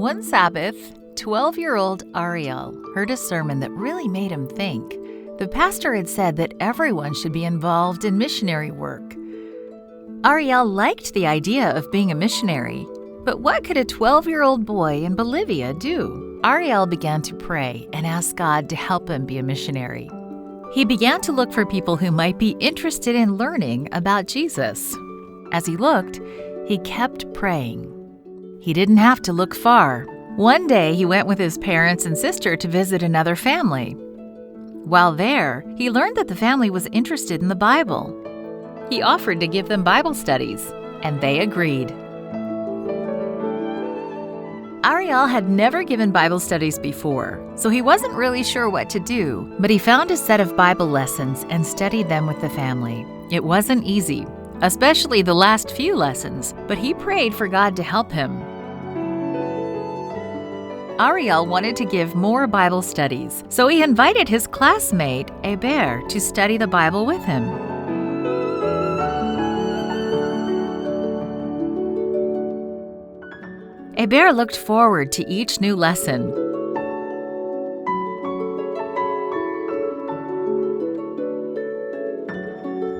One Sabbath, 12-year-old Ariel heard a sermon that really made him think. The pastor had said that everyone should be involved in missionary work. Ariel liked the idea of being a missionary, but what could a 12-year-old boy in Bolivia do? Ariel began to pray and ask God to help him be a missionary. He began to look for people who might be interested in learning about Jesus. As he looked, he kept praying. He didn't have to look far. One day, he went with his parents and sister to visit another family. While there, he learned that the family was interested in the Bible. He offered to give them Bible studies, and they agreed. Ariel had never given Bible studies before, so he wasn't really sure what to do, but he found a set of Bible lessons and studied them with the family. It wasn't easy, especially the last few lessons, but he prayed for God to help him. Ariel wanted to give more Bible studies, so he invited his classmate, Heber, to study the Bible with him. Heber looked forward to each new lesson.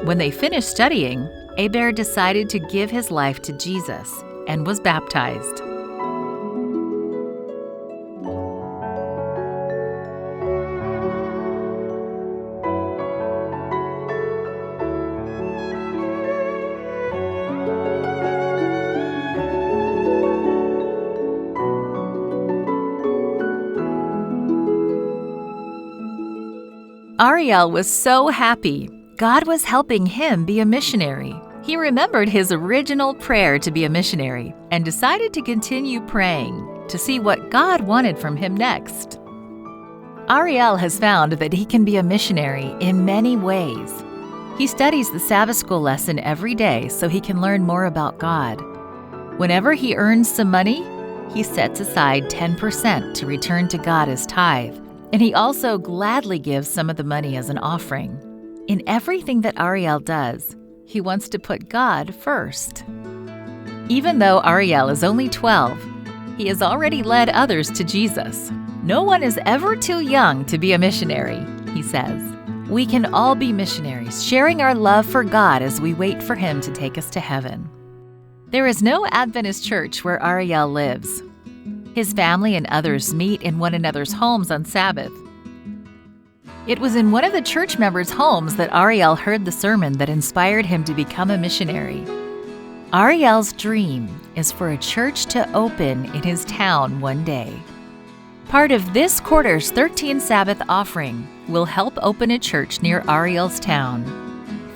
When they finished studying, Heber decided to give his life to Jesus and was baptized. Ariel was so happy. God was helping him be a missionary. He remembered his original prayer to be a missionary and decided to continue praying to see what God wanted from him next. Ariel has found that he can be a missionary in many ways. He studies the Sabbath school lesson every day so he can learn more about God. Whenever he earns some money, he sets aside 10% to return to God as tithe. And he also gladly gives some of the money as an offering. In everything that Ariel does, he wants to put God first. Even though Ariel is only 12, he has already led others to Jesus. No one is ever too young to be a missionary, he says. We can all be missionaries, sharing our love for God as we wait for him to take us to heaven. There is no Adventist church where Ariel lives. His family and others meet in one another's homes on Sabbath. It was in one of the church members' homes that Ariel heard the sermon that inspired him to become a missionary. Ariel's dream is for a church to open in his town one day. Part of this quarter's 13 Sabbath offering will help open a church near Ariel's town.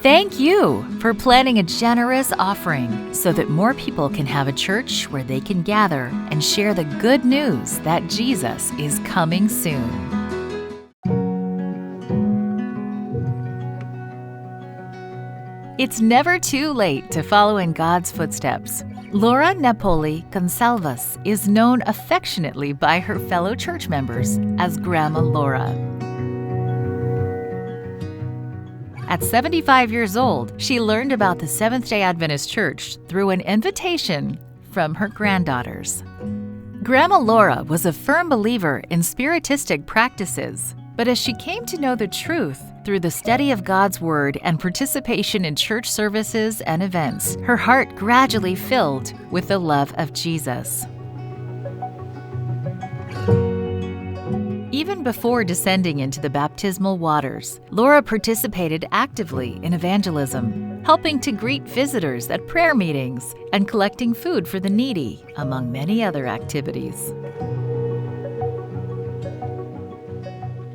Thank you for planning a generous offering so that more people can have a church where they can gather and share the good news that Jesus is coming soon. It's never too late to follow in God's footsteps. Laura Napoli Gonsalves is known affectionately by her fellow church members as Grandma Laura. At 75 years old, she learned about the Seventh-day Adventist Church through an invitation from her granddaughters. Grandma Laura was a firm believer in spiritistic practices, but as she came to know the truth through the study of God's Word and participation in church services and events, her heart gradually filled with the love of Jesus. Even before descending into the baptismal waters, Laura participated actively in evangelism, helping to greet visitors at prayer meetings and collecting food for the needy, among many other activities.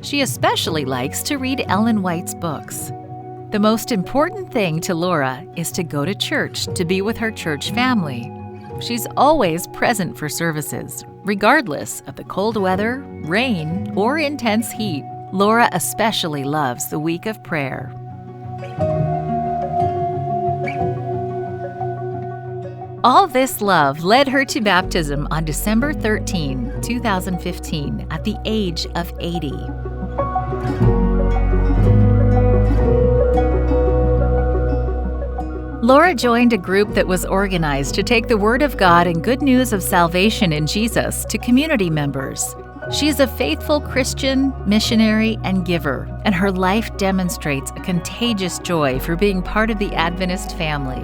She especially likes to read Ellen White's books. The most important thing to Laura is to go to church to be with her church family. She's always present for services, regardless of the cold weather, rain, or intense heat. Laura especially loves the week of prayer. All this love led her to baptism on December 13, 2015, at the age of 80. Laura joined a group that was organized to take the Word of God and good news of salvation in Jesus to community members. She is a faithful Christian, missionary, and giver, and her life demonstrates a contagious joy for being part of the Adventist family.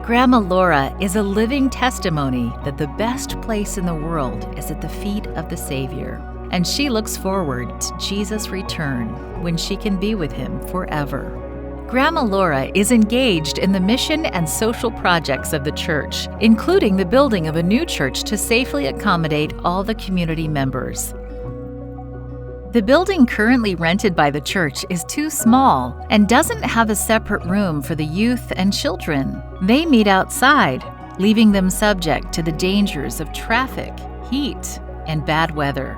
Grandma Laura is a living testimony that the best place in the world is at the feet of the Savior, and she looks forward to Jesus' return when she can be with Him forever. Grandma Laura is engaged in the mission and social projects of the church, including the building of a new church to safely accommodate all the community members. The building currently rented by the church is too small and doesn't have a separate room for the youth and children. They meet outside, leaving them subject to the dangers of traffic, heat, and bad weather.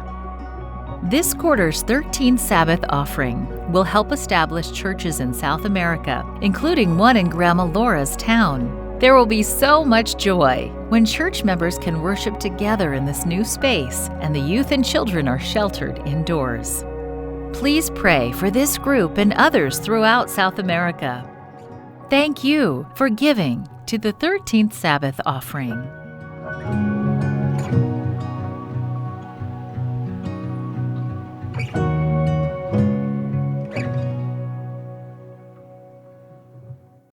This quarter's 13th Sabbath offering will help establish churches in South America, including one in Grandma Laura's town. There will be so much joy when church members can worship together in this new space and the youth and children are sheltered indoors. Please pray for this group and others throughout South America. Thank you for giving to the 13th Sabbath offering.